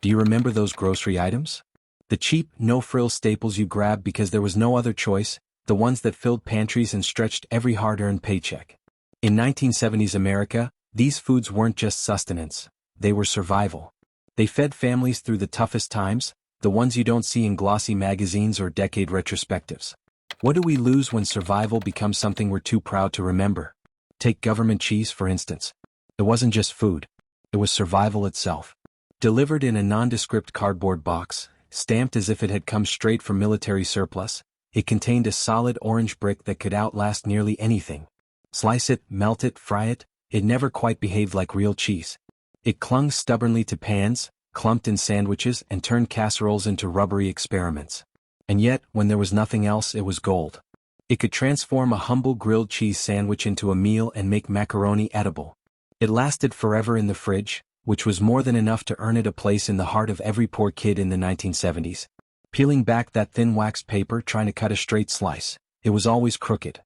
Do you remember those grocery items? The cheap, no-frills staples you grabbed because there was no other choice, the ones that filled pantries and stretched every hard-earned paycheck. In 1970s America, these foods weren't just sustenance, they were survival. They fed families through the toughest times, the ones you don't see in glossy magazines or decade retrospectives. What do we lose when survival becomes something we're too proud to remember? Take government cheese, for instance. It wasn't just food. It was survival itself. Delivered in a nondescript cardboard box, stamped as if it had come straight from military surplus, it contained a solid orange brick that could outlast nearly anything. Slice it, melt it, fry it, it never quite behaved like real cheese. It clung stubbornly to pans, clumped in sandwiches, and turned casseroles into rubbery experiments. And yet, when there was nothing else, it was gold. It could transform a humble grilled cheese sandwich into a meal and make macaroni edible. It lasted forever in the fridge, which was more than enough to earn it a place in the heart of every poor kid in the 1970s. Peeling back that thin waxed paper trying to cut a straight slice, it was always crooked.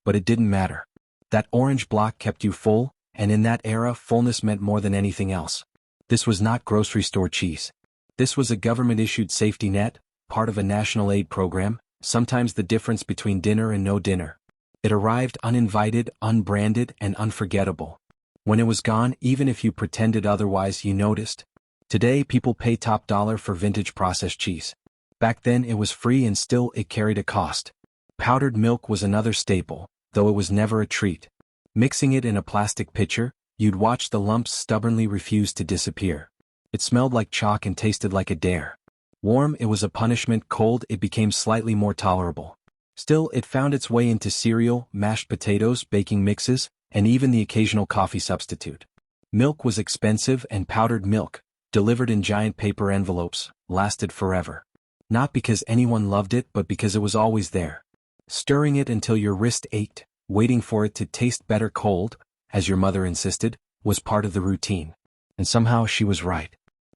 But it didn't matter. That orange block kept you full, and in that era fullness meant more than anything else. This was not grocery store cheese. This was a government-issued safety net, part of a national aid program, sometimes the difference between dinner and no dinner. It arrived uninvited, unbranded, and unforgettable. When it was gone, even if you pretended otherwise, you noticed. Today people pay top dollar for vintage processed cheese. Back then it was free and still it carried a cost. Powdered milk was another staple, though it was never a treat. Mixing it in a plastic pitcher, you'd watch the lumps stubbornly refuse to disappear. It smelled like chalk and tasted like a dare. Warm, it was a punishment. Cold, it became slightly more tolerable. Still, it found its way into cereal, mashed potatoes, baking mixes, and even the occasional coffee substitute. Milk was expensive, and powdered milk, delivered in giant paper envelopes, lasted forever. Not because anyone loved it, but because it was always there. Stirring it until your wrist ached, waiting for it to taste better cold, as your mother insisted, was part of the routine. And somehow she was right.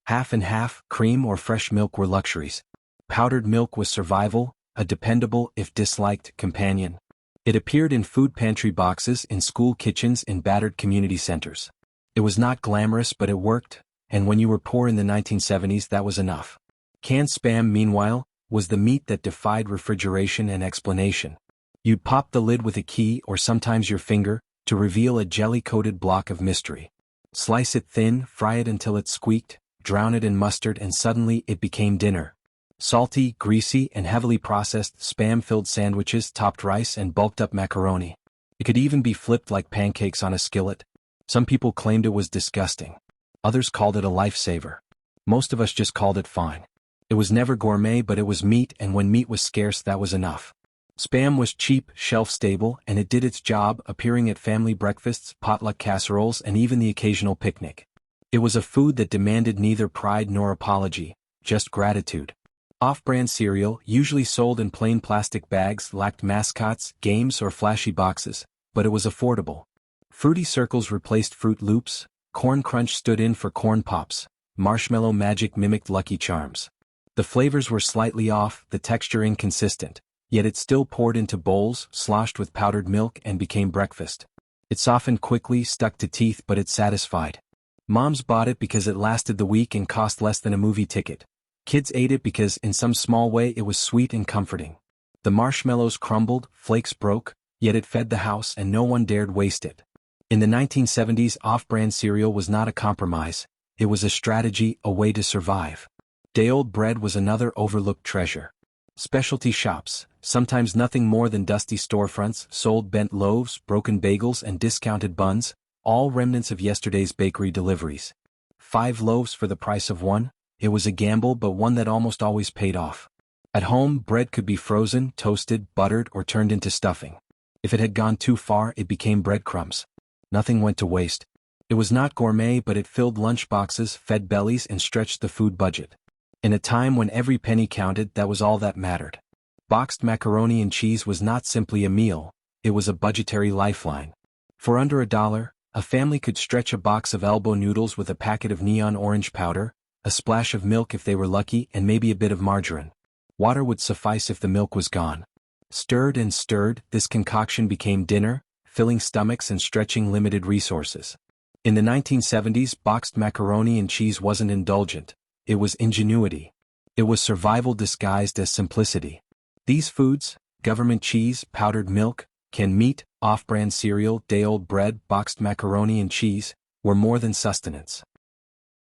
Half and half, cream or fresh milk were luxuries. Powdered milk was survival, a dependable, if disliked, companion. It appeared in food pantry boxes, in school kitchens, in battered community centers. It was not glamorous, but it worked, and when you were poor in the 1970s, that was enough. Canned Spam, meanwhile, was the meat that defied refrigeration and explanation. You'd pop the lid with a key or sometimes your finger to reveal a jelly-coated block of mystery. Slice it thin, fry it until it squeaked, drown it in mustard, and suddenly it became dinner. Salty, greasy, and heavily processed Spam-filled sandwiches topped rice and bulked up macaroni. It could even be flipped like pancakes on a skillet. Some people claimed it was disgusting. Others called it a lifesaver. Most of us just called it fine. It was never gourmet, but it was meat, and when meat was scarce, that was enough. Spam was cheap, shelf-stable, and it did its job, appearing at family breakfasts, potluck casseroles, and even the occasional picnic. It was a food that demanded neither pride nor apology, just gratitude. Off-brand cereal, usually sold in plain plastic bags, lacked mascots, games, or flashy boxes, but it was affordable. Fruity Circles replaced Fruit Loops, Corn Crunch stood in for Corn Pops, Marshmallow Magic mimicked Lucky Charms. The flavors were slightly off, the texture inconsistent, yet it still poured into bowls, sloshed with powdered milk, and became breakfast. It softened quickly, stuck to teeth, but it satisfied. Moms bought it because it lasted the week and cost less than a movie ticket. Kids ate it because, in some small way, it was sweet and comforting. The marshmallows crumbled, flakes broke, yet it fed the house and no one dared waste it. In the 1970s, off-brand cereal was not a compromise, it was a strategy, a way to survive. Day-old bread was another overlooked treasure. Specialty shops, sometimes nothing more than dusty storefronts, sold bent loaves, broken bagels, and discounted buns, all remnants of yesterday's bakery deliveries. 5 loaves for the price of 1, it was a gamble, but one that almost always paid off. At home, bread could be frozen, toasted, buttered, or turned into stuffing. If it had gone too far, it became breadcrumbs. Nothing went to waste. It was not gourmet, but it filled lunchboxes, fed bellies, and stretched the food budget. In a time when every penny counted, that was all that mattered. Boxed macaroni and cheese was not simply a meal, it was a budgetary lifeline. For under $1, a family could stretch a box of elbow noodles with a packet of neon orange powder, a splash of milk if they were lucky, and maybe a bit of margarine. Water would suffice if the milk was gone. Stirred and stirred, this concoction became dinner, filling stomachs and stretching limited resources. In the 1970s, boxed macaroni and cheese wasn't indulgent, it was ingenuity. It was survival disguised as simplicity. These foods, government cheese, powdered milk, canned meat, off-brand cereal, day-old bread, boxed macaroni and cheese, were more than sustenance.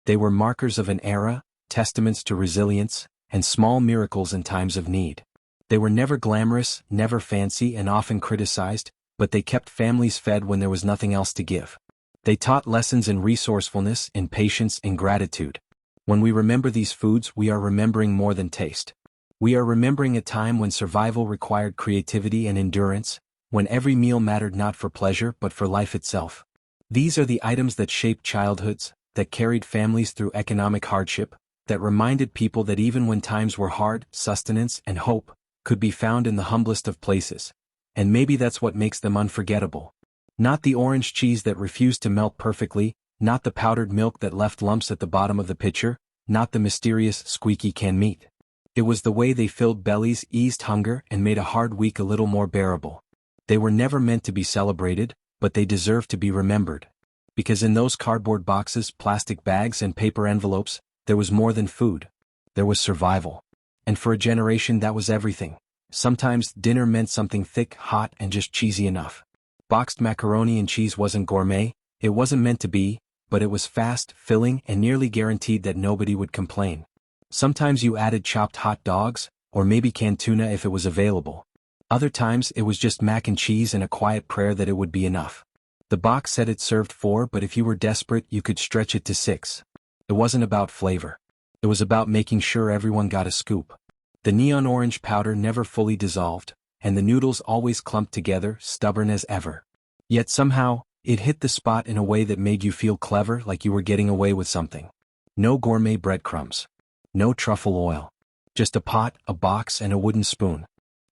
They were markers of an era, testaments to resilience, and small miracles in times of need. They were never glamorous, never fancy, and often criticized, but they kept families fed when there was nothing else to give. They taught lessons in resourcefulness, in patience, in gratitude. When we remember these foods, we are remembering more than taste. We are remembering a time when survival required creativity and endurance, when every meal mattered not for pleasure but for life itself. These are the items that shaped childhoods, that carried families through economic hardship, that reminded people that even when times were hard, sustenance and hope could be found in the humblest of places. And maybe that's what makes them unforgettable. Not the orange cheese that refused to melt perfectly, not the powdered milk that left lumps at the bottom of the pitcher, not the mysterious, squeaky canned meat. It was the way they filled bellies, eased hunger, and made a hard week a little more bearable. They were never meant to be celebrated, but they deserve to be remembered. Because in those cardboard boxes, plastic bags, and paper envelopes, there was more than food. There was survival. And for a generation that was everything. Sometimes dinner meant something thick, hot, and just cheesy enough. Boxed macaroni and cheese wasn't gourmet, it wasn't meant to be, but it was fast, filling, and nearly guaranteed that nobody would complain. Sometimes you added chopped hot dogs, or maybe canned tuna if it was available. Other times it was just mac and cheese and a quiet prayer that it would be enough. The box said it served 4, but if you were desperate you could stretch it to 6. It wasn't about flavor. It was about making sure everyone got a scoop. The neon orange powder never fully dissolved, and the noodles always clumped together, stubborn as ever. Yet somehow, it hit the spot in a way that made you feel clever, like you were getting away with something. No gourmet breadcrumbs. No truffle oil. Just a pot, a box, and a wooden spoon.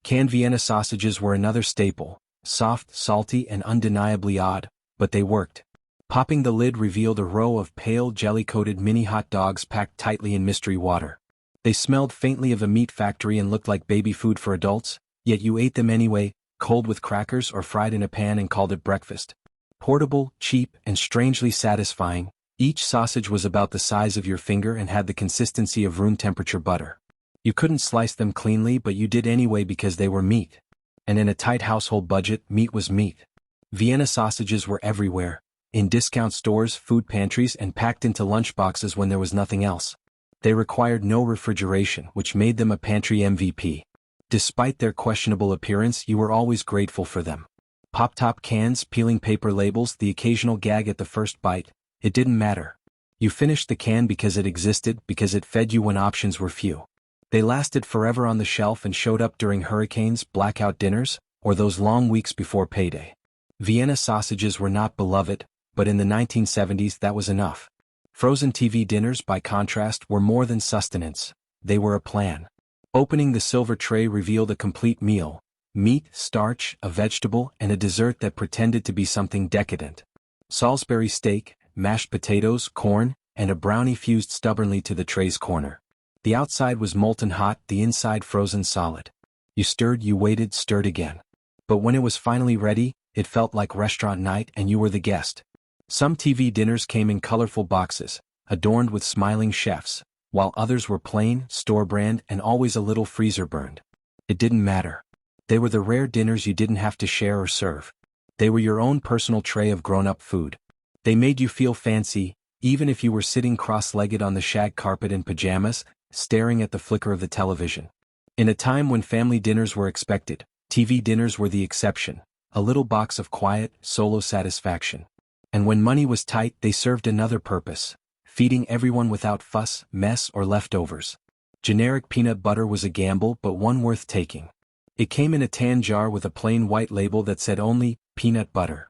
Canned Vienna sausages were another staple, soft, salty, and undeniably odd, but they worked. Popping the lid revealed a row of pale, jelly-coated mini hot dogs packed tightly in mystery water. They smelled faintly of a meat factory and looked like baby food for adults, yet you ate them anyway, cold with crackers or fried in a pan and called it breakfast. Portable, cheap, and strangely satisfying, each sausage was about the size of your finger and had the consistency of room-temperature butter. You couldn't slice them cleanly, but you did anyway because they were meat. And in a tight household budget, meat was meat. Vienna sausages were everywhere, in discount stores, food pantries, and packed into lunchboxes when there was nothing else. They required no refrigeration, which made them a pantry MVP. Despite their questionable appearance, you were always grateful for them. Pop-top cans, peeling paper labels, the occasional gag at the first bite, it didn't matter. You finished the can because it existed, because it fed you when options were few. They lasted forever on the shelf and showed up during hurricanes, blackout dinners, or those long weeks before payday. Vienna sausages were not beloved, but in the 1970s that was enough. Frozen TV dinners, by contrast, were more than sustenance. They were a plan. Opening the silver tray revealed a complete meal: meat, starch, a vegetable, and a dessert that pretended to be something decadent. Salisbury steak, mashed potatoes, corn, and a brownie fused stubbornly to the tray's corner. The outside was molten hot, the inside frozen solid. You stirred, you waited, stirred again. But when it was finally ready, it felt like restaurant night and you were the guest. Some TV dinners came in colorful boxes, adorned with smiling chefs, while others were plain, store-brand, and always a little freezer-burned. It didn't matter. They were the rare dinners you didn't have to share or serve. They were your own personal tray of grown-up food. They made you feel fancy, even if you were sitting cross-legged on the shag carpet in pajamas, staring at the flicker of the television. In a time when family dinners were expected, TV dinners were the exception, a little box of quiet, solo satisfaction. And when money was tight, they served another purpose: feeding everyone without fuss, mess, or leftovers. Generic peanut butter was a gamble, but one worth taking. It came in a tan jar with a plain white label that said only, peanut butter.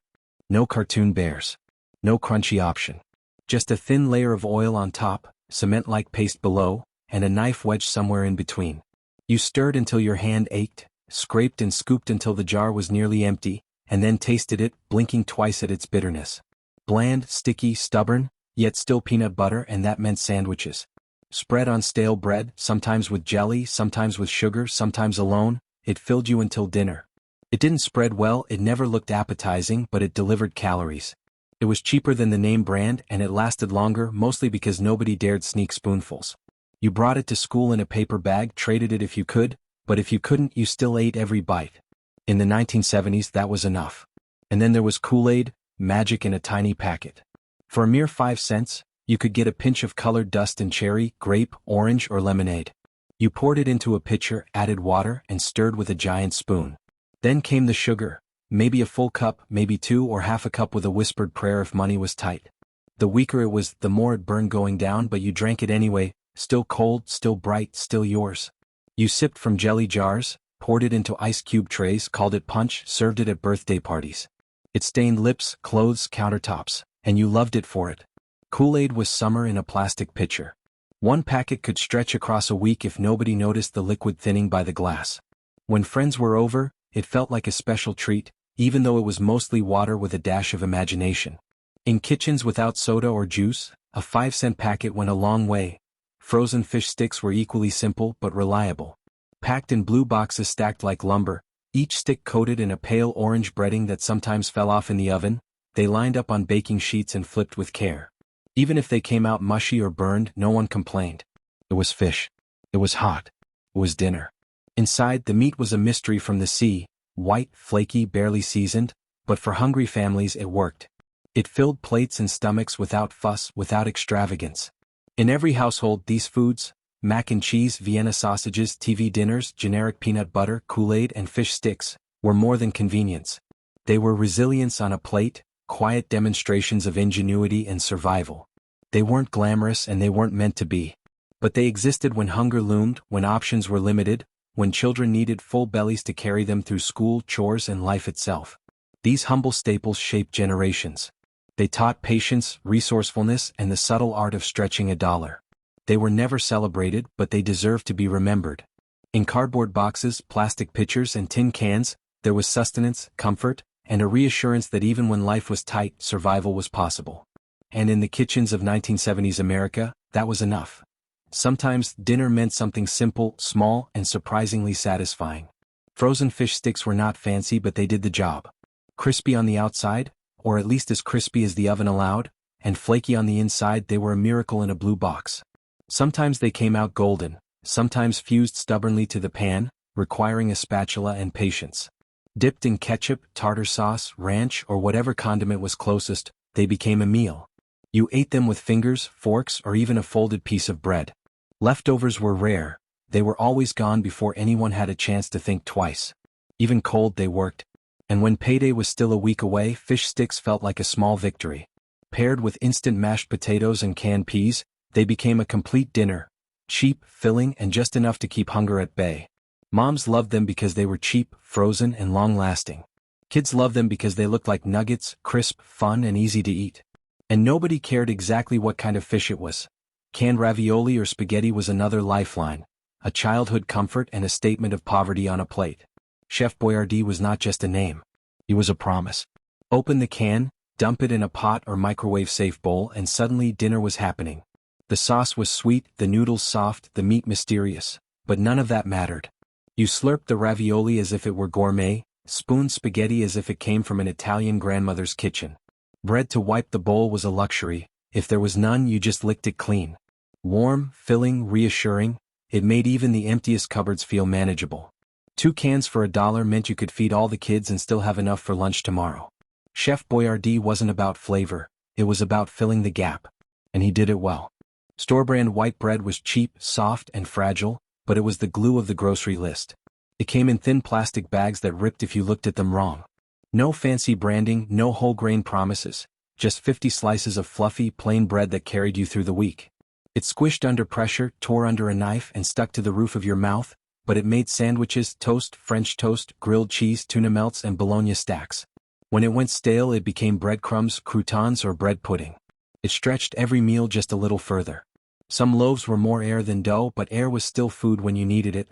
No cartoon bears. No crunchy option. Just a thin layer of oil on top, cement-like paste below, and a knife wedged somewhere in between. You stirred until your hand ached, scraped and scooped until the jar was nearly empty, and then tasted it, blinking twice at its bitterness. Bland, sticky, stubborn, yet still peanut butter, and that meant sandwiches. Spread on stale bread, sometimes with jelly, sometimes with sugar, sometimes alone, it filled you until dinner. It didn't spread well, it never looked appetizing, but it delivered calories. It was cheaper than the name brand, and it lasted longer, mostly because nobody dared sneak spoonfuls. You brought it to school in a paper bag, traded it if you could, but if you couldn't, you still ate every bite. In the 1970s, that was enough. And then there was Kool-Aid, magic in a tiny packet. For a mere 5 cents, you could get a pinch of colored dust in cherry, grape, orange, or lemonade. You poured it into a pitcher, added water, and stirred with a giant spoon. Then came the sugar, maybe a full cup, maybe 2 or half a cup with a whispered prayer if money was tight. The weaker it was, the more it burned going down, but you drank it anyway, still cold, still bright, still yours. You sipped from jelly jars, poured it into ice cube trays, called it punch, served it at birthday parties. It stained lips, clothes, countertops, and you loved it for it. Kool-Aid was summer in a plastic pitcher. One packet could stretch across a week if nobody noticed the liquid thinning by the glass. When friends were over, it felt like a special treat, even though it was mostly water with a dash of imagination. In kitchens without soda or juice, a 5-cent packet went a long way. Frozen fish sticks were equally simple but reliable. Packed in blue boxes stacked like lumber, each stick coated in a pale orange breading that sometimes fell off in the oven, they lined up on baking sheets and flipped with care. Even if they came out mushy or burned, no one complained. It was fish. It was hot. It was dinner. Inside, the meat was a mystery from the sea, white, flaky, barely seasoned, but for hungry families it worked. It filled plates and stomachs without fuss, without extravagance. In every household, these foods, mac and cheese, Vienna sausages, TV dinners, generic peanut butter, Kool-Aid, and fish sticks, were more than convenience. They were resilience on a plate, quiet demonstrations of ingenuity and survival. They weren't glamorous and they weren't meant to be. But they existed when hunger loomed, when options were limited, when children needed full bellies to carry them through school, chores, and life itself. These humble staples shaped generations. They taught patience, resourcefulness, and the subtle art of stretching a dollar. They were never celebrated, but they deserved to be remembered. In cardboard boxes, plastic pitchers, and tin cans, there was sustenance, comfort, and a reassurance that even when life was tight, survival was possible. And in the kitchens of 1970s America, that was enough. Sometimes, dinner meant something simple, small, and surprisingly satisfying. Frozen fish sticks were not fancy, but they did the job. Crispy on the outside, or at least as crispy as the oven allowed, and flaky on the inside, they were a miracle in a blue box. Sometimes they came out golden, sometimes fused stubbornly to the pan, requiring a spatula and patience. Dipped in ketchup, tartar sauce, ranch, or whatever condiment was closest, they became a meal. You ate them with fingers, forks, or even a folded piece of bread. Leftovers were rare. They were always gone before anyone had a chance to think twice. Even cold, they worked. And when payday was still a week away, fish sticks felt like a small victory. Paired with instant mashed potatoes and canned peas, they became a complete dinner. Cheap, filling, and just enough to keep hunger at bay. Moms loved them because they were cheap, frozen, and long-lasting. Kids loved them because they looked like nuggets, crisp, fun, and easy to eat. And nobody cared exactly what kind of fish it was. Canned ravioli or spaghetti was another lifeline, a childhood comfort and a statement of poverty on a plate. Chef Boyardee was not just a name. He was a promise. Open the can, dump it in a pot or microwave-safe bowl, and suddenly dinner was happening. The sauce was sweet, the noodles soft, the meat mysterious, but none of that mattered. You slurped the ravioli as if it were gourmet, spooned spaghetti as if it came from an Italian grandmother's kitchen. Bread to wipe the bowl was a luxury. If there was none, you just licked it clean. Warm, filling, reassuring, it made even the emptiest cupboards feel manageable. 2 cans for $1 meant you could feed all the kids and still have enough for lunch tomorrow. Chef Boyardee wasn't about flavor, it was about filling the gap. And he did it well. Store-brand white bread was cheap, soft, and fragile, but it was the glue of the grocery list. It came in thin plastic bags that ripped if you looked at them wrong. No fancy branding, no whole grain promises, just 50 slices of fluffy, plain bread that carried you through the week. It squished under pressure, tore under a knife, and stuck to the roof of your mouth, but it made sandwiches, toast, French toast, grilled cheese, tuna melts, and bologna stacks. When it went stale, it became breadcrumbs, croutons, or bread pudding. It stretched every meal just a little further. Some loaves were more air than dough, but air was still food when you needed it.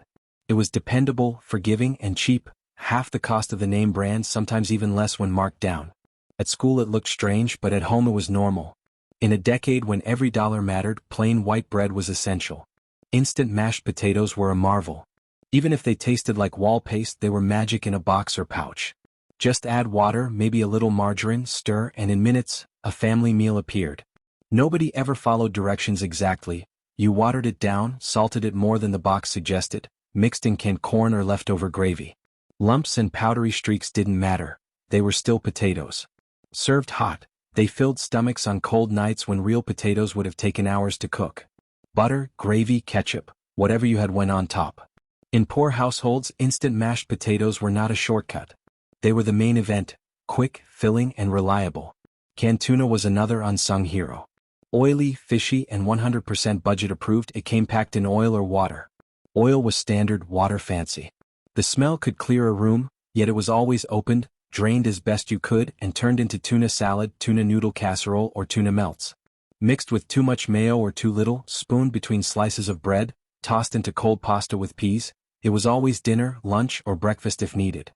It was dependable, forgiving, and cheap, half the cost of the name brand, sometimes even less when marked down. At school it looked strange, but at home it was normal. In a decade when every dollar mattered, plain white bread was essential. Instant mashed potatoes were a marvel. Even if they tasted like wall paste, they were magic in a box or pouch. Just add water, maybe a little margarine, stir, and in minutes, a family meal appeared. Nobody ever followed directions exactly. You watered it down, salted it more than the box suggested, mixed in canned corn or leftover gravy. Lumps and powdery streaks didn't matter, they were still potatoes. Served hot, they filled stomachs on cold nights when real potatoes would have taken hours to cook. Butter, gravy, ketchup, whatever you had went on top. In poor households, instant mashed potatoes were not a shortcut. They were the main event, quick, filling, and reliable. Canned tuna was another unsung hero. Oily, fishy, and 100% budget approved. It came packed in oil or water. Oil was standard, water fancy. The smell could clear a room, yet it was always opened, drained as best you could, and turned into tuna salad, tuna noodle casserole, or tuna melts. Mixed with too much mayo or too little, spooned between slices of bread, tossed into cold pasta with peas, it was always dinner, lunch, or breakfast if needed.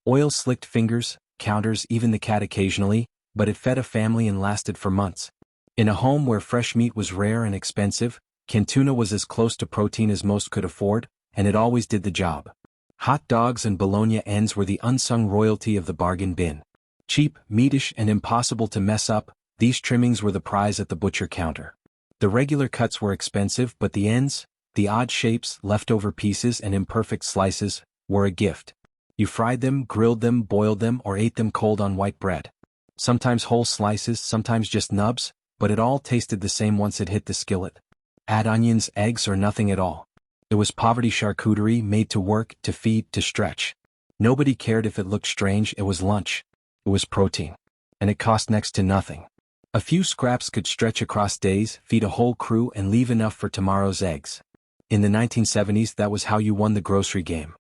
Oil slicked fingers, counters, even the cat occasionally, but it fed a family and lasted for months. In a home where fresh meat was rare and expensive, canned tuna was as close to protein as most could afford, and it always did the job. Hot dogs and bologna ends were the unsung royalty of the bargain bin. Cheap, meatish, and impossible to mess up, these trimmings were the prize at the butcher counter. The regular cuts were expensive, but the ends, the odd shapes, leftover pieces, and imperfect slices, were a gift. You fried them, grilled them, boiled them, or ate them cold on white bread. Sometimes whole slices, sometimes just nubs, but it all tasted the same once it hit the skillet. Add onions, eggs, or nothing at all. It was poverty charcuterie made to work, to feed, to stretch. Nobody cared if it looked strange, it was lunch. It was protein. And it cost next to nothing. A few scraps could stretch across days, feed a whole crew, and leave enough for tomorrow's eggs. In the 1970s, that was how you won the grocery game.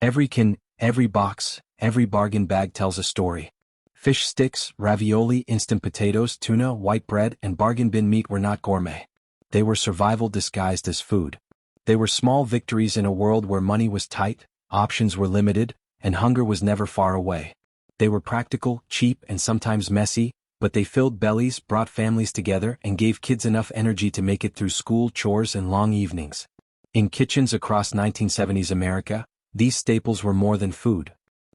Every can, every box, every bargain bag tells a story. Fish sticks, ravioli, instant potatoes, tuna, white bread, and bargain bin meat were not gourmet. They were survival disguised as food. They were small victories in a world where money was tight, options were limited, and hunger was never far away. They were practical, cheap, and sometimes messy, but they filled bellies, brought families together, and gave kids enough energy to make it through school, chores, and long evenings. In kitchens across 1970s America, these staples were more than food.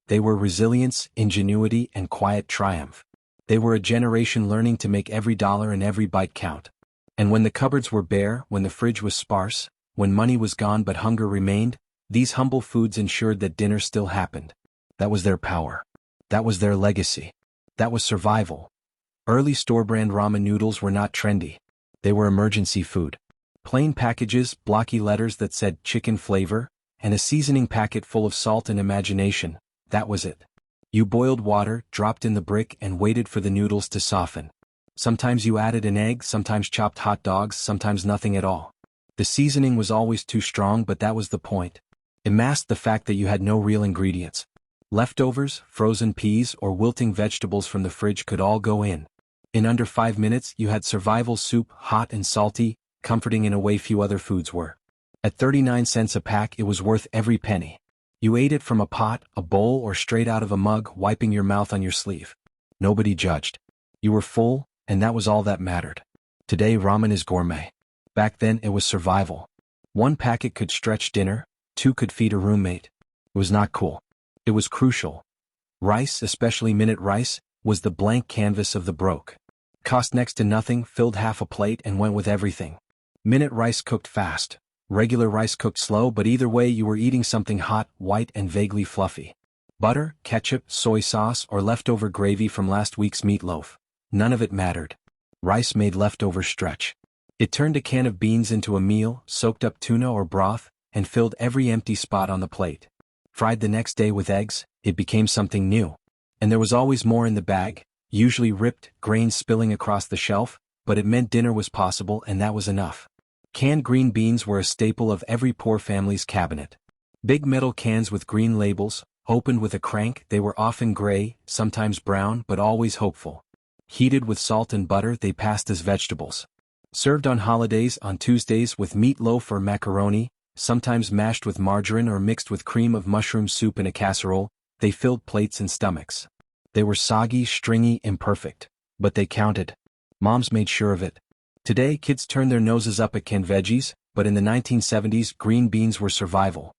They were resilience, ingenuity, and quiet triumph. They were a generation learning to make every dollar and every bite count. And when the cupboards were bare, when the fridge was sparse, when money was gone but hunger remained, these humble foods ensured that dinner still happened. That was their power. That was their legacy. That was survival. Early store-brand ramen noodles were not trendy. They were emergency food. Plain packages, blocky letters that said chicken flavor, and a seasoning packet full of salt and imagination, that was it. You boiled water, dropped in the brick, and waited for the noodles to soften. Sometimes you added an egg, sometimes chopped hot dogs, sometimes nothing at all. The seasoning was always too strong, but that was the point. It masked the fact that you had no real ingredients. Leftovers, frozen peas, or wilting vegetables from the fridge could all go in. In under 5 minutes, you had survival soup, hot and salty, comforting in a way few other foods were. At 39 cents a pack, it was worth every penny. You ate it from a pot, a bowl, or straight out of a mug, wiping your mouth on your sleeve. Nobody judged. You were full, and that was all that mattered. Today, ramen is gourmet. Back then, it was survival. 1 packet could stretch dinner, 2 could feed a roommate. It was not cool. It was crucial. Rice, especially minute rice, was the blank canvas of the broke. Cost next to nothing, filled half a plate, and went with everything. Minute rice cooked fast. Regular rice cooked slow, but either way you were eating something hot, white, and vaguely fluffy. Butter, ketchup, soy sauce, or leftover gravy from last week's meatloaf. None of it mattered. Rice made leftovers stretch. It turned a can of beans into a meal, soaked up tuna or broth, and filled every empty spot on the plate. Fried the next day with eggs, it became something new. And there was always more in the bag, usually ripped, grains spilling across the shelf, but it meant dinner was possible, and that was enough. Canned green beans were a staple of every poor family's cabinet. Big metal cans with green labels, opened with a crank, they were often gray, sometimes brown, but always hopeful. Heated with salt and butter, they passed as vegetables. Served on holidays, on Tuesdays with meatloaf or macaroni, sometimes mashed with margarine or mixed with cream of mushroom soup in a casserole, they filled plates and stomachs. They were soggy, stringy, imperfect. But they counted. Moms made sure of it. Today, kids turn their noses up at canned veggies, but in the 1970s, green beans were survival.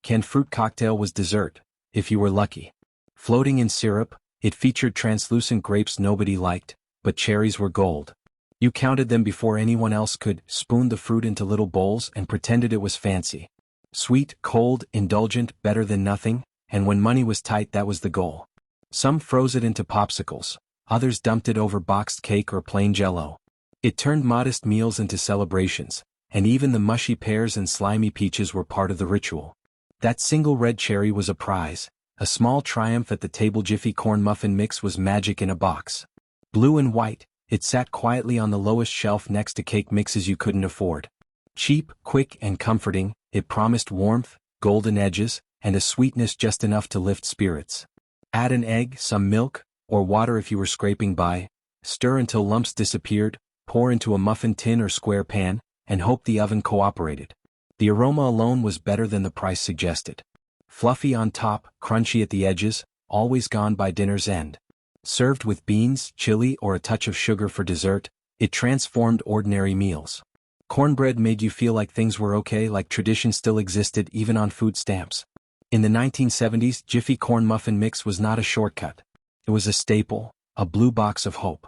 Canned fruit cocktail was dessert, if you were lucky. Floating in syrup, it featured translucent grapes nobody liked, but cherries were gold. You counted them before anyone else could, spooned the fruit into little bowls and pretended it was fancy. Sweet, cold, indulgent, better than nothing, and when money was tight that was the goal. Some froze it into popsicles, others dumped it over boxed cake or plain Jell-O. It turned modest meals into celebrations, and even the mushy pears and slimy peaches were part of the ritual. That single red cherry was a prize, a small triumph at the table. Jiffy corn muffin mix was magic in a box. Blue and white, it sat quietly on the lowest shelf next to cake mixes you couldn't afford. Cheap, quick, and comforting, it promised warmth, golden edges, and a sweetness just enough to lift spirits. Add an egg, some milk, or water if you were scraping by, stir until lumps disappeared, pour into a muffin tin or square pan, and hope the oven cooperated. The aroma alone was better than the price suggested. Fluffy on top, crunchy at the edges, always gone by dinner's end. Served with beans, chili, or a touch of sugar for dessert, it transformed ordinary meals. Cornbread made you feel like things were okay, like tradition still existed even on food stamps. In the 1970s, Jiffy corn muffin mix was not a shortcut. It was a staple, a blue box of hope.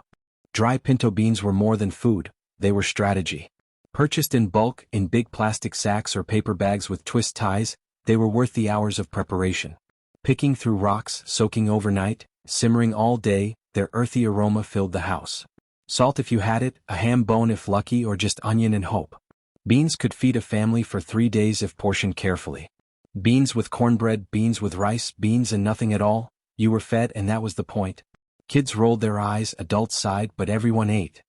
Dry pinto beans were more than food, they were strategy. Purchased in bulk, in big plastic sacks or paper bags with twist ties, they were worth the hours of preparation. Picking through rocks, soaking overnight, simmering all day, their earthy aroma filled the house. Salt if you had it, a ham bone if lucky, or just onion and hope. Beans could feed a family for 3 days if portioned carefully. Beans with cornbread, beans with rice, beans and nothing at all, you were fed and that was the point. Kids rolled their eyes, adults sighed, but everyone ate.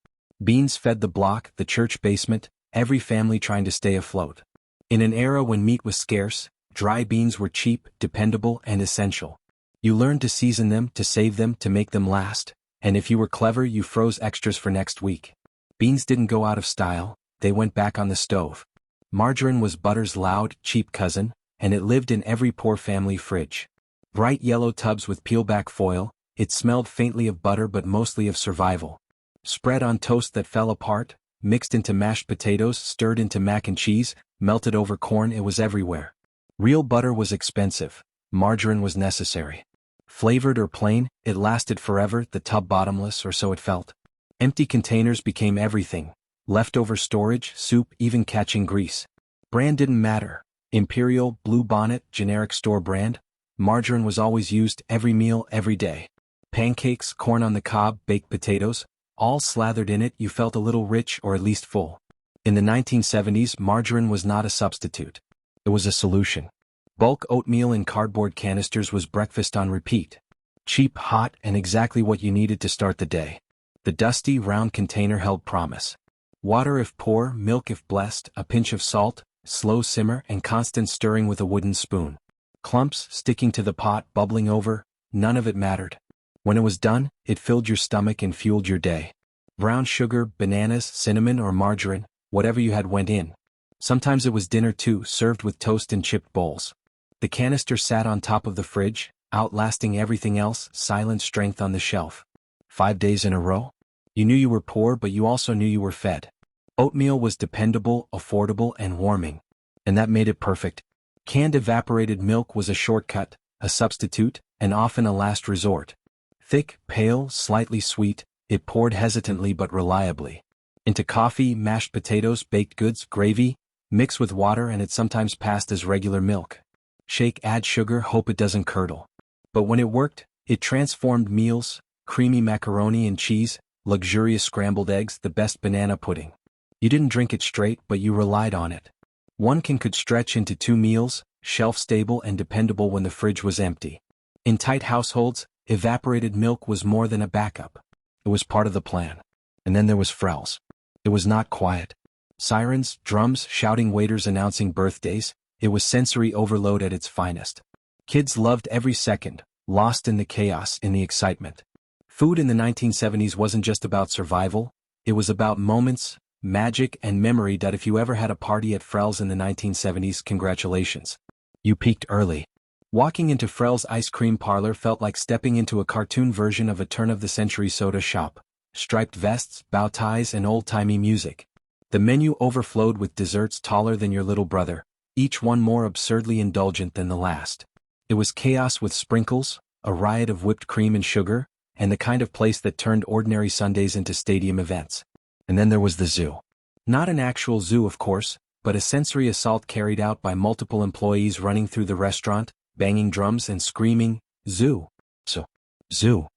Beans fed the block, the church basement, every family trying to stay afloat. In an era when meat was scarce, dry beans were cheap, dependable, and essential. You learned to season them, to save them, to make them last, and if you were clever you froze extras for next week. Beans didn't go out of style, they went back on the stove. Margarine was butter's loud, cheap cousin, and it lived in every poor family fridge. Bright yellow tubs with peel-back foil, it smelled faintly of butter but mostly of survival. Spread on toast that fell apart, mixed into mashed potatoes, stirred into mac and cheese, melted over corn, it was everywhere. Real butter was expensive, margarine was necessary. Flavored or plain, it lasted forever, the tub bottomless, or so it felt. Empty containers became everything. Leftover storage, soup, even catching grease. Brand didn't matter. Imperial, Blue Bonnet, generic store brand. Margarine was always used, every meal, every day. Pancakes, corn on the cob, baked potatoes, all slathered in it, you felt a little rich or at least full. In the 1970s, margarine was not a substitute. It was a solution. Bulk oatmeal in cardboard canisters was breakfast on repeat. Cheap, hot, and exactly what you needed to start the day. The dusty, round container held promise. Water if poor, milk if blessed, a pinch of salt, slow simmer, and constant stirring with a wooden spoon. Clumps sticking to the pot, bubbling over, none of it mattered. When it was done, it filled your stomach and fueled your day. Brown sugar, bananas, cinnamon, or margarine, whatever you had went in. Sometimes it was dinner too, served with toast in chipped bowls. The canister sat on top of the fridge, outlasting everything else, silent strength on the shelf. 5 days in a row? You knew you were poor, but you also knew you were fed. Oatmeal was dependable, affordable, and warming. And that made it perfect. Canned evaporated milk was a shortcut, a substitute, and often a last resort. Thick, pale, slightly sweet, it poured hesitantly but reliably. Into coffee, mashed potatoes, baked goods, gravy, mix with water, and it sometimes passed as regular milk. Shake, add sugar, hope it doesn't curdle. But when it worked, it transformed meals, creamy macaroni and cheese, luxurious scrambled eggs, the best banana pudding. You didn't drink it straight, but you relied on it. One can could stretch into 2 meals, shelf-stable and dependable when the fridge was empty. In tight households, evaporated milk was more than a backup. It was part of the plan. And then there was Farrell's. It was not quiet. Sirens, drums, shouting waiters announcing birthdays, it was sensory overload at its finest. Kids loved every second, lost in the chaos, in the excitement. Food in the 1970s wasn't just about survival, it was about moments, magic, and memory. That if you ever had a party at Farrell's in the 1970s, congratulations. You peaked early. Walking into Farrell's ice cream parlor felt like stepping into a cartoon version of a turn-of-the-century soda shop. Striped vests, bow ties, and old-timey music. The menu overflowed with desserts taller than your little brother, each one more absurdly indulgent than the last. It was chaos with sprinkles, a riot of whipped cream and sugar, and the kind of place that turned ordinary Sundays into stadium events. And then there was the zoo. Not an actual zoo, of course, but a sensory assault carried out by multiple employees running through the restaurant, banging drums and screaming, "Zoo! So, zoo!"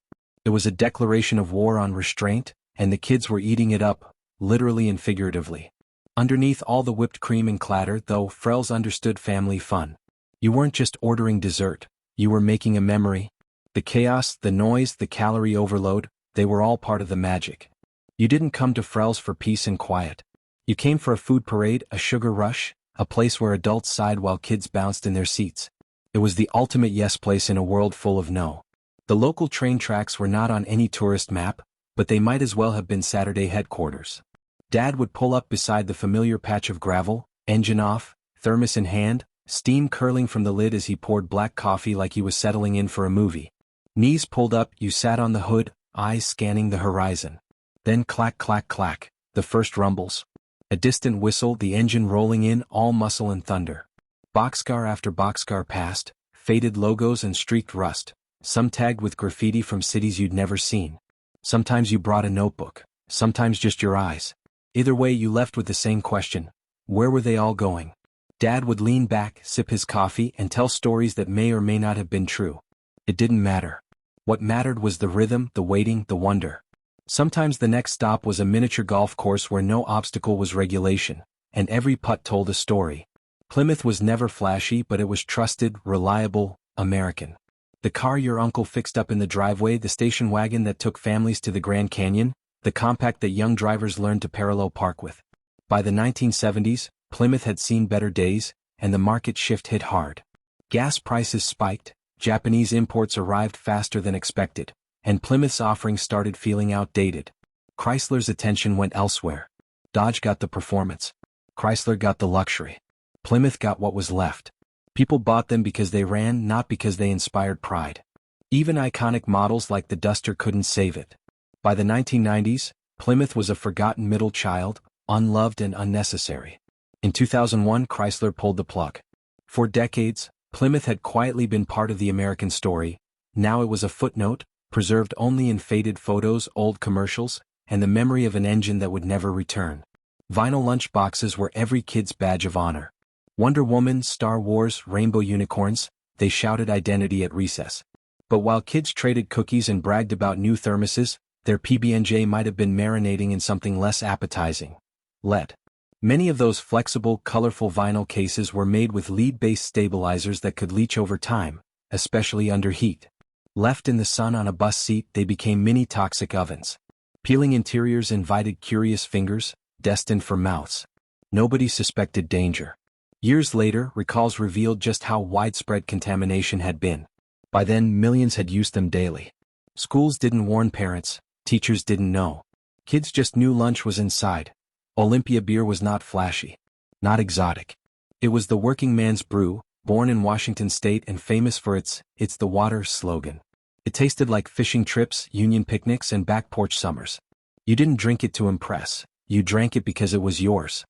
It was a declaration of war on restraint, and the kids were eating it up, literally and figuratively. Underneath all the whipped cream and clatter, though, Farrell's understood family fun. You weren't just ordering dessert, you were making a memory. The chaos, the noise, the calorie overload, they were all part of the magic. You didn't come to Farrell's for peace and quiet. You came for a food parade, a sugar rush, a place where adults sighed while kids bounced in their seats. It was the ultimate yes place in a world full of no. The local train tracks were not on any tourist map, but they might as well have been Saturday headquarters. Dad would pull up beside the familiar patch of gravel, engine off, thermos in hand, steam curling from the lid as he poured black coffee like he was settling in for a movie. Knees pulled up, you sat on the hood, eyes scanning the horizon. Then clack clack clack, the first rumbles. A distant whistle, the engine rolling in, all muscle and thunder. Boxcar after boxcar passed, faded logos and streaked rust, some tagged with graffiti from cities you'd never seen. Sometimes you brought a notebook, sometimes just your eyes. Either way, you left with the same question: where were they all going? Dad would lean back, sip his coffee, and tell stories that may or may not have been true. It didn't matter. What mattered was the rhythm, the waiting, the wonder. Sometimes the next stop was a miniature golf course where no obstacle was regulation, and every putt told a story. Plymouth was never flashy, but it was trusted, reliable, American. The car your uncle fixed up in the driveway, the station wagon that took families to the Grand Canyon, the compact that young drivers learned to parallel park with. By the 1970s, Plymouth had seen better days, and the market shift hit hard. Gas prices spiked, Japanese imports arrived faster than expected, and Plymouth's offerings started feeling outdated. Chrysler's attention went elsewhere. Dodge got the performance. Chrysler got the luxury. Plymouth got what was left. People bought them because they ran, not because they inspired pride. Even iconic models like the Duster couldn't save it. By the 1990s, Plymouth was a forgotten middle child, unloved and unnecessary. In 2001, Chrysler pulled the plug. For decades, Plymouth had quietly been part of the American story. Now it was a footnote, preserved only in faded photos, old commercials, and the memory of an engine that would never return. Vinyl lunchboxes were every kid's badge of honor. Wonder Woman, Star Wars, rainbow unicorns, they shouted identity at recess. But while kids traded cookies and bragged about new thermoses, their PB&J might have been marinating in something less appetizing: lead. Many of those flexible, colorful vinyl cases were made with lead-based stabilizers that could leach over time, especially under heat. Left in the sun on a bus seat, they became mini toxic ovens. Peeling interiors invited curious fingers, destined for mouths. Nobody suspected danger. Years later, recalls revealed just how widespread contamination had been. By then, millions had used them daily. Schools didn't warn parents, teachers didn't know. Kids just knew lunch was inside. Olympia beer was not flashy, not exotic. It was the working man's brew, born in Washington state and famous for its "It's the water" slogan. It tasted like fishing trips, union picnics, and back porch summers. You didn't drink it to impress, you drank it because it was yours.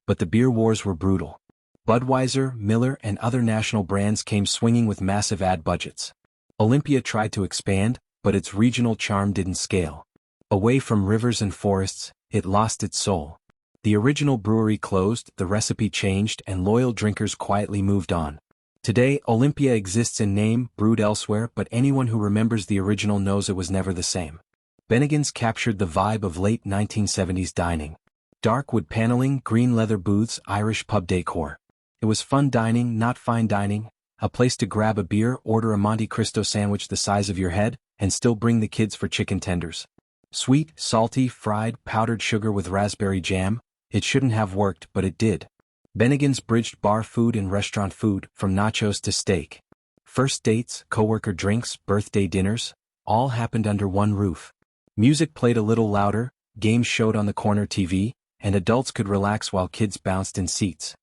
But the beer wars were brutal. Budweiser, Miller, and other national brands came swinging with massive ad budgets. Olympia tried to expand, but its regional charm didn't scale. Away from rivers and forests, it lost its soul. The original brewery closed, the recipe changed, and loyal drinkers quietly moved on. Today, Olympia exists in name, brewed elsewhere, but anyone who remembers the original knows it was never the same. Bennigan's captured the vibe of late 1970s dining. Dark wood paneling, green leather booths, Irish pub decor. It was fun dining, not fine dining, a place to grab a beer, order a Monte Cristo sandwich the size of your head, and still bring the kids for chicken tenders. Sweet, salty, fried, powdered sugar with raspberry jam. It shouldn't have worked, but it did. Bennigan's bridged bar food and restaurant food, from nachos to steak. First dates, coworker drinks, birthday dinners, all happened under one roof. Music played a little louder, games showed on the corner TV, and adults could relax while kids bounced in seats.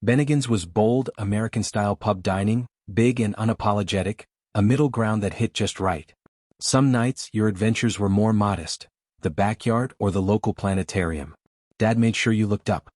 Bennigan's was bold, American-style pub dining, big and unapologetic, a middle ground that hit just right. Some nights, your adventures were more modest: the backyard or the local planetarium. Dad made sure you looked up.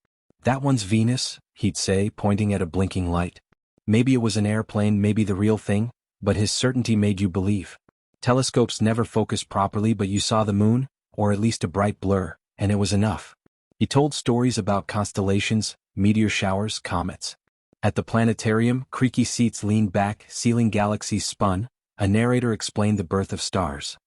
"That one's Venus," he'd say, pointing at a blinking light. Maybe it was an airplane, maybe the real thing, but his certainty made you believe. Telescopes never focused properly, but you saw the moon, or at least a bright blur. and it was enough. He told stories about constellations, meteor showers, comets. At the planetarium, creaky seats leaned back, ceiling galaxies spun, a narrator explained the birth of stars.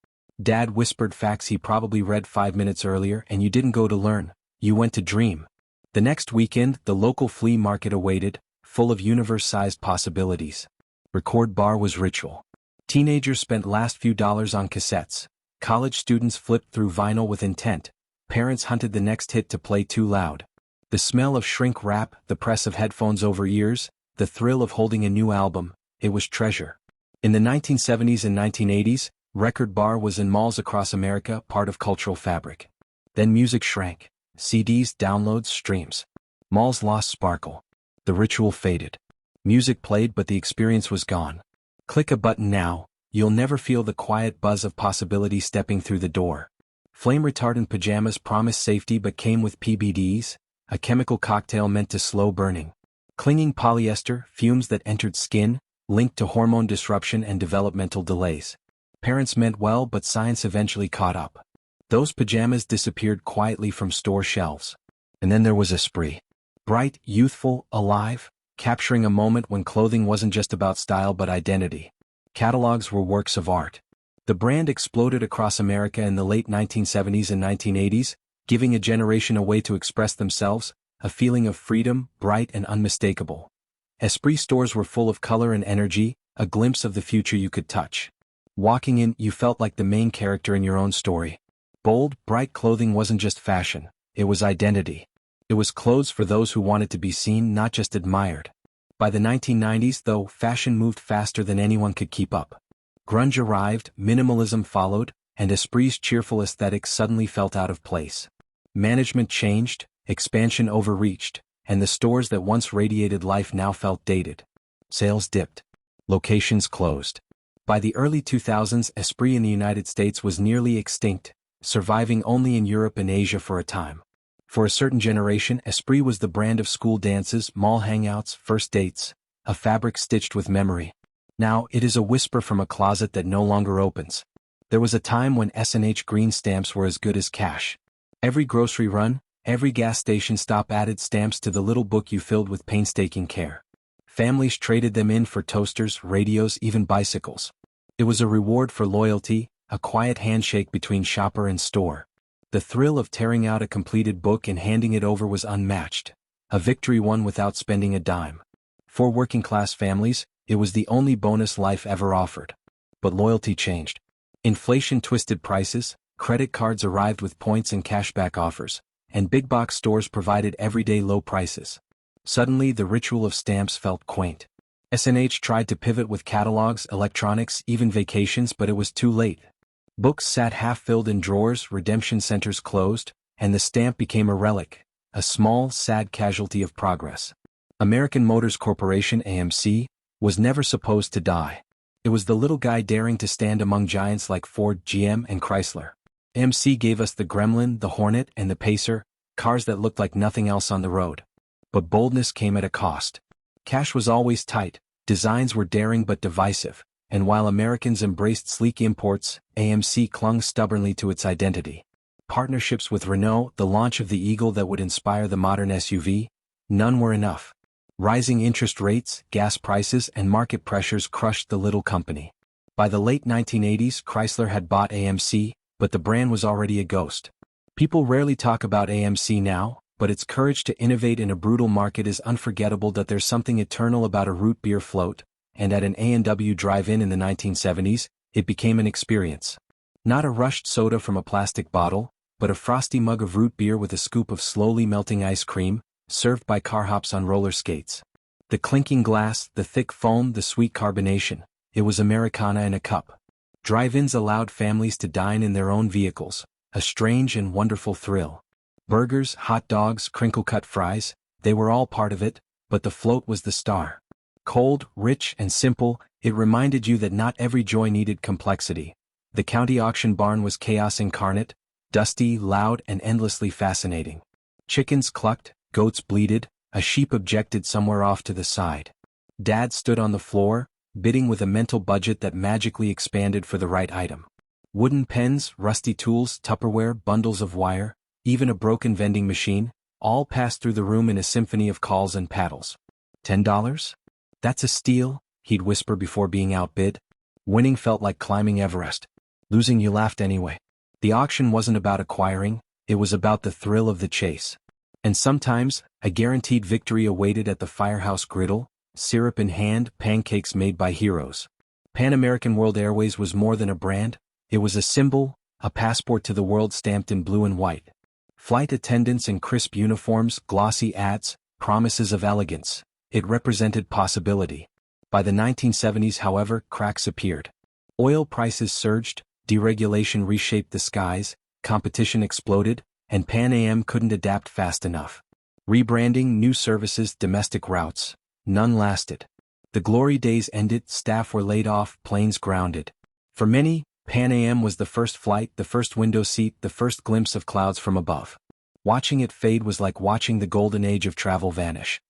Dad whispered facts he probably read 5 minutes earlier, and you didn't go to learn, you went to dream. The next weekend, the local flea market awaited, full of universe-sized possibilities. Record bar was ritual. Teenagers spent last few dollars on cassettes. College students flipped through vinyl with intent. Parents hunted the next hit to play too loud. The smell of shrink wrap, the press of headphones over ears, the thrill of holding a new album, it was treasure. In the 1970s and 1980s, Record Bar was in malls across America, part of cultural fabric. Then music shrank. CDs, downloads, streams. Malls lost sparkle. The ritual faded. Music played but the experience was gone. Click a button now, you'll never feel the quiet buzz of possibility stepping through the door. Flame-retardant pajamas promised safety but came with PBDs, a chemical cocktail meant to slow burning. Clinging polyester, fumes that entered skin, linked to hormone disruption and developmental delays. Parents meant well but science eventually caught up. Those pajamas disappeared quietly from store shelves. And then there was Esprit. Bright, youthful, alive, capturing a moment when clothing wasn't just about style but identity. Catalogs were works of art. The brand exploded across America in the late 1970s and 1980s, giving a generation a way to express themselves, a feeling of freedom, bright and unmistakable. Esprit stores were full of color and energy, a glimpse of the future you could touch. Walking in, you felt like the main character in your own story. Bold, bright clothing wasn't just fashion, it was identity. It was clothes for those who wanted to be seen, not just admired. By the 1990s, though, fashion moved faster than anyone could keep up. Grunge arrived, minimalism followed, and Esprit's cheerful aesthetic suddenly felt out of place. Management changed, expansion overreached, and the stores that once radiated life now felt dated. Sales dipped. Locations closed. By the early 2000s, Esprit in the United States was nearly extinct, surviving only in Europe and Asia for a time. For a certain generation, Esprit was the brand of school dances, mall hangouts, first dates, a fabric stitched with memory. Now, it is a whisper from a closet that no longer opens. There was a time when S&H green stamps were as good as cash. Every grocery run, every gas station stop added stamps to the little book you filled with painstaking care. Families traded them in for toasters, radios, even bicycles. It was a reward for loyalty, a quiet handshake between shopper and store. The thrill of tearing out a completed book and handing it over was unmatched. A victory won without spending a dime. For working-class families, it was the only bonus life ever offered. But loyalty changed. Inflation twisted prices, credit cards arrived with points and cashback offers, and big-box stores provided everyday low prices. Suddenly, the ritual of stamps felt quaint. S&H tried to pivot with catalogs, electronics, even vacations, but it was too late. Books sat half-filled in drawers, redemption centers closed, and the stamp became a relic, a small, sad casualty of progress. American Motors Corporation (AMC) was never supposed to die. It was the little guy daring to stand among giants like Ford, GM, and Chrysler. AMC gave us the Gremlin, the Hornet, and the Pacer, cars that looked like nothing else on the road. But boldness came at a cost. Cash was always tight, designs were daring but divisive, and while Americans embraced sleek imports, AMC clung stubbornly to its identity. Partnerships with Renault, the launch of the Eagle that would inspire the modern SUV, none were enough. Rising interest rates, gas prices, and market pressures crushed the little company. By the late 1980s, Chrysler had bought AMC, but the brand was already a ghost. People rarely talk about AMC now, but its courage to innovate in a brutal market is unforgettable. That there's something eternal about a root beer float, and at an A&W drive-in in the 1970s, it became an experience. Not a rushed soda from a plastic bottle, but a frosty mug of root beer with a scoop of slowly melting ice cream, served by car hops on roller skates. The clinking glass, the thick foam, the sweet carbonation, it was Americana in a cup. Drive-ins allowed families to dine in their own vehicles, a strange and wonderful thrill. Burgers, hot dogs, crinkle-cut fries, they were all part of it, but the float was the star. Cold, rich, and simple, it reminded you that not every joy needed complexity. The county auction barn was chaos incarnate, dusty, loud, and endlessly fascinating. Chickens clucked, goats bleated, a sheep objected somewhere off to the side. Dad stood on the floor, bidding with a mental budget that magically expanded for the right item. Wooden pens, rusty tools, Tupperware, bundles of wire, even a broken vending machine, all passed through the room in a symphony of calls and paddles. $10? That's a steal, he'd whisper before being outbid. Winning felt like climbing Everest. Losing, you laughed anyway. The auction wasn't about acquiring, it was about the thrill of the chase. And sometimes, a guaranteed victory awaited at the firehouse griddle, syrup in hand, pancakes made by heroes. Pan American World Airways was more than a brand, it was a symbol, a passport to the world stamped in blue and white. Flight attendants in crisp uniforms, glossy ads, promises of elegance. It represented possibility. By the 1970s, however, cracks appeared. Oil prices surged, deregulation reshaped the skies, competition exploded, and Pan Am couldn't adapt fast enough. Rebranding, new services, domestic routes. None lasted. The glory days ended, staff were laid off, planes grounded. For many, Pan Am was the first flight, the first window seat, the first glimpse of clouds from above. Watching it fade was like watching the golden age of travel vanish.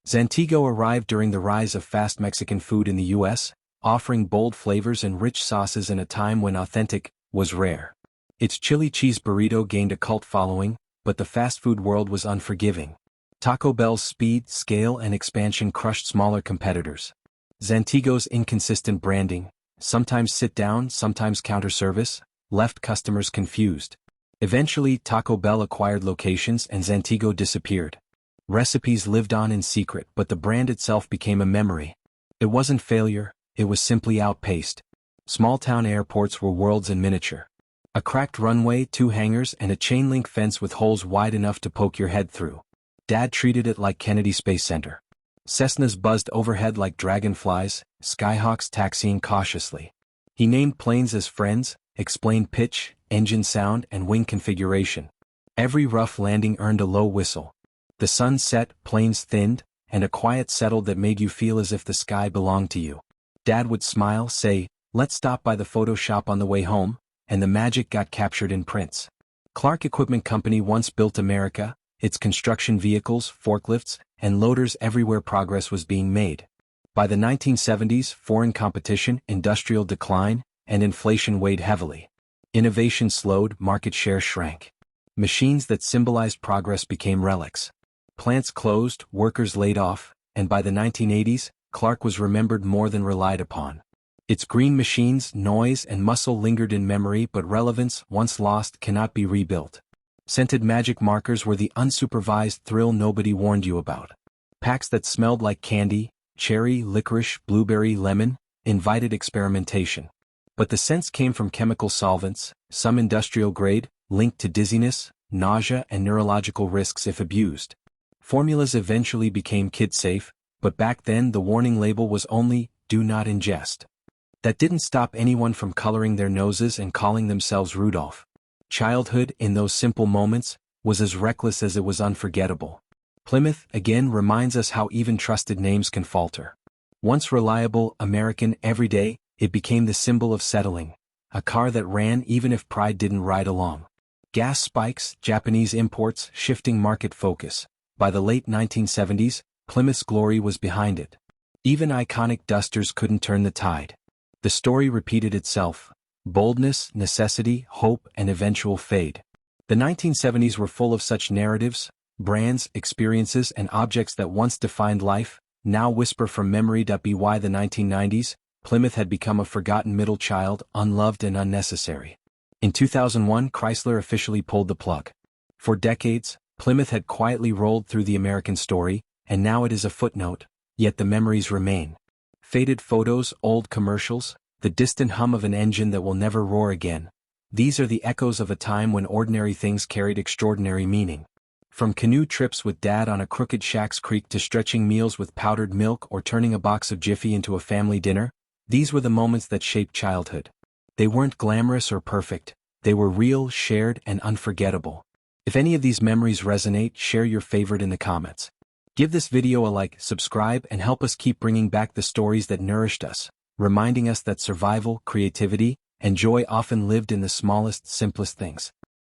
Zantigo arrived during the rise of fast Mexican food in the U.S., offering bold flavors and rich sauces in a time when authentic was rare. Its chili cheese burrito gained a cult following, but the fast food world was unforgiving. Taco Bell's speed, scale, and expansion crushed smaller competitors. Zantigo's inconsistent branding, sometimes sit-down, sometimes counter-service, left customers confused. Eventually, Taco Bell acquired locations and Zantigo disappeared. Recipes lived on in secret, but the brand itself became a memory. It wasn't failure, it was simply outpaced. Small-town airports were worlds in miniature. A cracked runway, 2 hangars, and a chain-link fence with holes wide enough to poke your head through. Dad treated it like Kennedy Space Center. Cessnas buzzed overhead like dragonflies, Skyhawks taxiing cautiously. He named planes as friends, explained pitch, engine sound, and wing configuration. Every rough landing earned a low whistle. The sun set, planes thinned, and a quiet settled that made you feel as if the sky belonged to you. Dad would smile, say, "Let's stop by the photo shop on the way home," and the magic got captured in prints. Clark Equipment Company once built America, its construction vehicles, forklifts, and loaders everywhere progress was being made. By the 1970s, foreign competition, industrial decline, and inflation weighed heavily. Innovation slowed, market share shrank. Machines that symbolized progress became relics. Plants closed, workers laid off, and by the 1980s, Clark was remembered more than relied upon. Its green machines, noise, and muscle lingered in memory, but relevance, once lost, cannot be rebuilt. Scented magic markers were the unsupervised thrill nobody warned you about. Packs that smelled like candy, cherry, licorice, blueberry, lemon, invited experimentation. But the scents came from chemical solvents, some industrial grade, linked to dizziness, nausea, and neurological risks if abused. Formulas eventually became kid-safe, but back then the warning label was only, "Do not ingest." That didn't stop anyone from coloring their noses and calling themselves Rudolph. Childhood, in those simple moments, was as reckless as it was unforgettable. Plymouth, again, reminds us how even trusted names can falter. Once reliable, American, everyday, it became the symbol of settling. A car that ran even if pride didn't ride along. Gas spikes, Japanese imports, shifting market focus. By the late 1970s, Plymouth's glory was behind it. Even iconic dusters couldn't turn the tide. The story repeated itself. Boldness, necessity, hope, and eventual fade. The 1970s were full of such narratives, brands, experiences, and objects that once defined life, now whisper from memory. By the 1990s, Plymouth had become a forgotten middle child, unloved and unnecessary. In 2001, Chrysler officially pulled the plug. For decades, Plymouth had quietly rolled through the American story, and now it is a footnote, yet the memories remain. Faded photos, old commercials, the distant hum of an engine that will never roar again. These are the echoes of a time when ordinary things carried extraordinary meaning. From canoe trips with Dad on a crooked Shacks Creek to stretching meals with powdered milk or turning a box of Jiffy into a family dinner, these were the moments that shaped childhood. They weren't glamorous or perfect, they were real, shared, and unforgettable. If any of these memories resonate, share your favorite in the comments. Give this video a like, subscribe, and help us keep bringing back the stories that nourished us, reminding us that survival, creativity, and joy often lived in the smallest, simplest things.